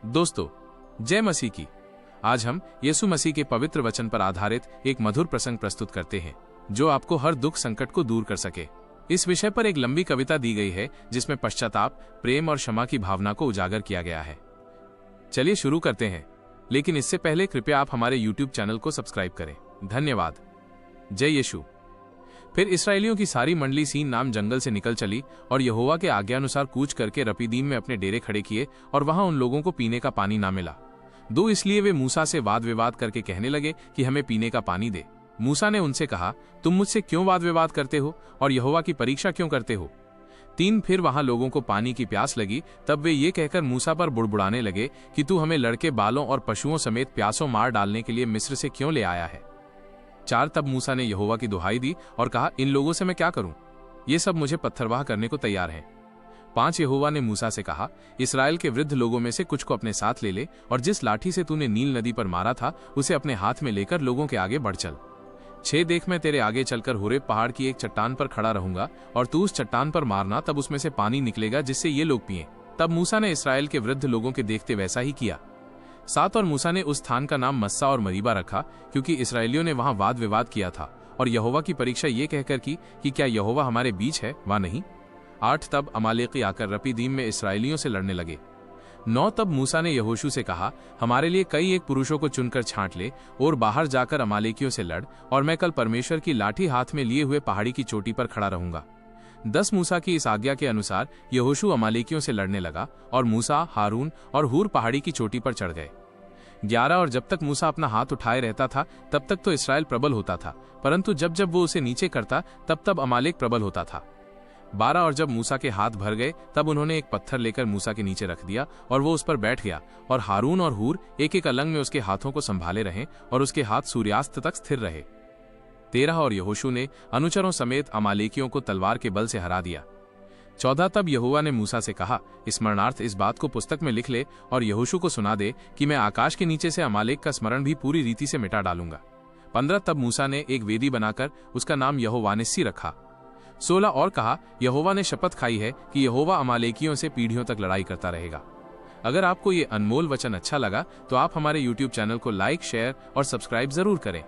दोस्तों, जय मसीह की। आज हम यीशु मसीह के पवित्र वचन पर आधारित एक मधुर प्रसंग प्रस्तुत करते हैं जो आपको हर दुख संकट को दूर कर सके। इस विषय पर एक लंबी कविता दी गई है जिसमें पश्चाताप, प्रेम और क्षमा की भावना को उजागर किया गया है। चलिए शुरू करते हैं, लेकिन इससे पहले कृपया आप हमारे YouTube चैनल को सब्सक्राइब करें। धन्यवाद। जय यीशु। फिर इसराइलियों की सारी मंडली सीन नाम जंगल से निकल चली और यहोवा के आज्ञानुसार कूच करके रपीदीम में अपने डेरे खड़े किए, और वहां उन लोगों को पीने का पानी ना मिला। दो इसलिए वे मूसा से वाद विवाद करके कहने लगे कि हमें पीने का पानी दे। मूसा ने उनसे कहा, तुम मुझसे क्यों वाद विवाद करते हो और यहोवा की परीक्षा क्यों करते हो। तीन, फिर वहां लोगों को पानी की प्यास लगी, तब वे ये कहकर मूसा पर बुड़बुड़ाने लगे कि तू हमें लड़के, बालों और पशुओं समेत प्यासों मार डालने के लिए मिस्र से क्यों ले आया है। चार, तब मूसा ने यहोवा की दुहाई दी और कहा, इन लोगों से मैं क्या करूं, ये सब मुझे पत्थरवाह करने को तैयार हैं। पांच, यहोवा ने मूसा से कहा, इसराइल के वृद्ध लोगों में से कुछ को अपने साथ ले ले और जिस लाठी से तूने नील नदी पर मारा था उसे अपने हाथ में लेकर लोगों के आगे बढ़ चल। छह, देख मैं तेरे आगे चलकर होरेब पहाड़ की एक चट्टान पर खड़ा रहूंगा और तू उस चट्टान पर मारना, तब उसमें से पानी निकलेगा जिससे ये लोग पिएं। तब मूसा ने इसराइल के वृद्ध लोगों के देखते वैसा ही किया। सात, और मूसा ने उस स्थान का नाम मस्सा और मरीबा रखा क्योंकि इसराइलियों ने वहां वाद विवाद किया था और यहोवा की परीक्षा ये कहकर की कि क्या यहोवा हमारे बीच है वा नहीं। आठ, तब अमालेकी आकर रपीदीम में इसराइलियों से लड़ने लगे। नौ, तब मूसा ने यहोशू से कहा, हमारे लिए कई एक पुरुषों को चुनकर छांट ले और बाहर जाकर अमालेकियों से लड़, और मैं कल परमेश्वर की लाठी हाथ में लिए हुए पहाड़ी की चोटी पर खड़ा रहूंगा। 10, मूसा की इस आज्ञा के अनुसार यहोशू अमालेकियों से लड़ने लगा और मूसा, हारून और हूर पहाड़ी की चोटी पर चढ़ गए। 11, और जब तक मूसा अपना हाथ उठाए रहता था तब तक तो इसराइल प्रबल होता था, परंतु जब जब वो उसे नीचे करता तब तब अमालेक प्रबल होता था। 12, और जब मूसा के हाथ भर गए तब उन्होंने एक पत्थर लेकर मूसा के नीचे रख दिया और वो उस पर बैठ गया, और हारून और हूर एक एक अलंग में उसके हाथों को संभाले रहे और उसके हाथ सूर्यास्त तक स्थिर रहे। 13, और यहोशू ने अनुचरों समेत अमालेकियों को तलवार के बल से हरा दिया। 14, तब यहोवा ने मूसा से कहा, स्मरणार्थ इस बात को पुस्तक में लिख ले और यहोशू को सुना दे कि मैं आकाश के नीचे से अमालेक का स्मरण भी पूरी रीति से मिटा डालूंगा। 15, तब मूसा ने एक वेदी बनाकर उसका नाम यहोवा निस्सी रखा। 16, और कहा, यहोवा ने शपथ खाई है कि यहोवा अमालेकियों से पीढ़ियों तक लड़ाई करता रहेगा। अगर आपको ये अनमोल वचन अच्छा लगा तो आप हमारे YouTube चैनल को लाइक, शेयर और सब्सक्राइब जरूर करें।